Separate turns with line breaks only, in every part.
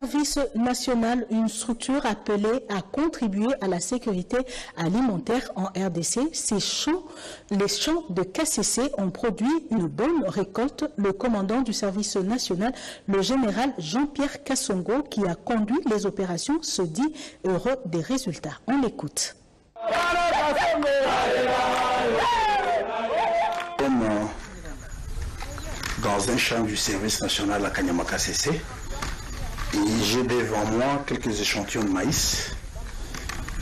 Service national, une structure appelée à contribuer à la sécurité alimentaire en RDC. Les champs de KCC ont produit une bonne récolte. Le commandant du service national, le général Jean-Pierre Kassongo, qui a conduit les opérations, se dit heureux des résultats. On l'écoute.
Dans un champ du service national à Kanyama KCC, et j'ai devant moi quelques échantillons de maïs.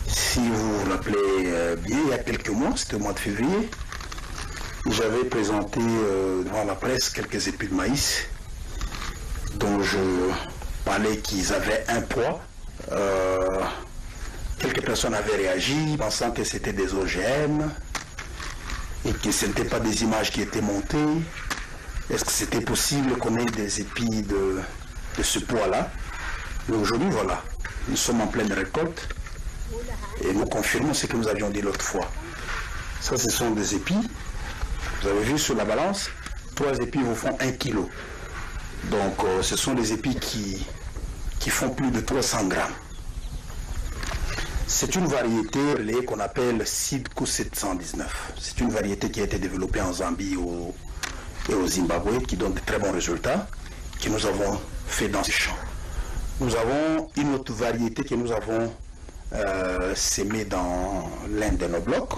Si vous vous rappelez bien, il y a quelques mois, c'était au mois de février, j'avais présenté devant la presse quelques épis de maïs dont je parlais qu'ils avaient un poids. Quelques personnes avaient réagi pensant que c'était des OGM et que ce n'étaient pas des images qui étaient montées. Est-ce que c'était possible qu'on ait des épis de ce poids-là? Mais aujourd'hui, voilà, nous sommes en pleine récolte et nous confirmons ce que nous avions dit l'autre fois. Ça, ce sont des épis. Vous avez vu sur la balance, 3 épis vous font 1 kg. Donc, ce sont des épis qui font plus de 300 grammes. C'est une variété qu'on appelle Sidco 719. C'est une variété qui a été développée en Zambie et au Zimbabwe, qui donne de très bons résultats, que nous avons fait dans ces champs. Nous avons une autre variété que nous avons sémée dans l'un de nos blocs,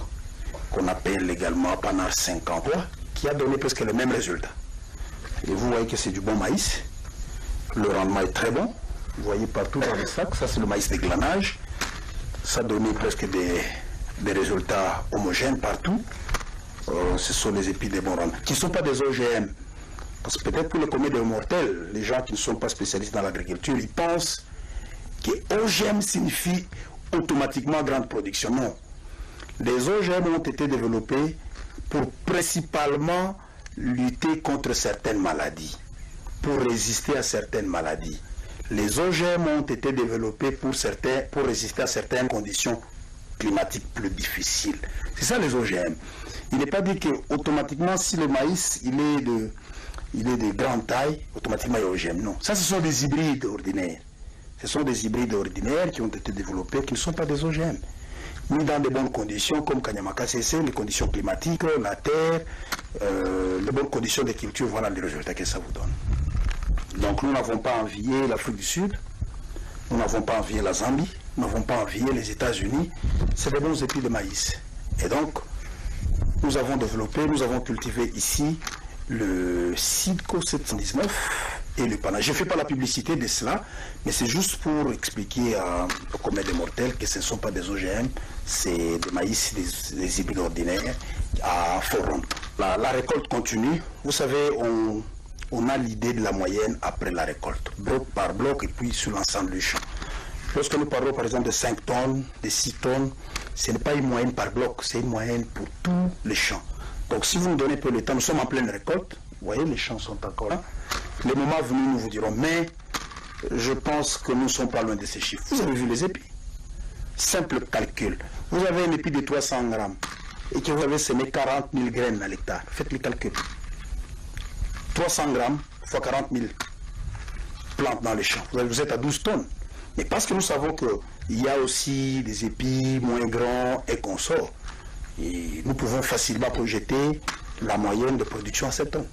qu'on appelle également Panar 53, qui a donné presque le même résultat. Et vous voyez que c'est du bon maïs. Le rendement est très bon. Vous voyez partout dans les sacs, ça c'est le maïs de glanage. Ça a donné presque des résultats homogènes partout. Ce sont des épis de bon rendement, qui ne sont pas des OGM. Parce que peut-être pour les communs des mortels, les gens qui ne sont pas spécialistes dans l'agriculture, ils pensent que OGM signifie automatiquement grande production. Non. Les OGM ont été développés pour principalement lutter contre certaines maladies, pour résister à certaines maladies. Les OGM ont été développés pour résister à certaines conditions climatiques plus difficiles. C'est ça les OGM. Il n'est pas dit que automatiquement si le maïs il est de grande taille, automatiquement il y a OGM. Non. Ça, ce sont des hybrides ordinaires. Ce sont des hybrides ordinaires qui ont été développés, qui ne sont pas des OGM. Mis dans de bonnes conditions, comme Kanyama KCC, les conditions climatiques, la terre, les bonnes conditions de culture, voilà les résultats que ça vous donne. Donc nous n'avons pas envié l'Afrique du Sud, nous n'avons pas envié la Zambie, nous n'avons pas envié les États-Unis. C'est des bons épis de maïs. Et donc, nous avons développé, nous avons cultivé ici le Sidco 719 et le Pana. Je ne fais pas la publicité de cela, mais c'est juste pour expliquer aux communs des mortels que ce ne sont pas des OGM, c'est des maïs, des hybrides ordinaires à fort rendement. La récolte continue. Vous savez, on a l'idée de la moyenne après la récolte, bloc par bloc et puis sur l'ensemble du champ. Lorsque nous parlons par exemple de 5 tonnes, de 6 tonnes, ce n'est pas une moyenne par bloc, c'est une moyenne pour tous les champs. Donc si vous nous donnez peu de temps, nous sommes en pleine récolte, vous voyez les champs sont encore là. Les moments venus nous vous dirons, mais je pense que nous ne sommes pas loin de ces chiffres. Vous avez vu les épis. Simple calcul. Vous avez un épi de 300 grammes et que vous avez semé 40 000 graines à l'hectare. Faites le calcul. 300 grammes fois 40 000 plantes dans les champs. Vous êtes à 12 tonnes. Mais parce que nous savons qu'il y a aussi des épis moins grands et consorts, et nous pouvons facilement projeter la moyenne de production à 7 tonnes.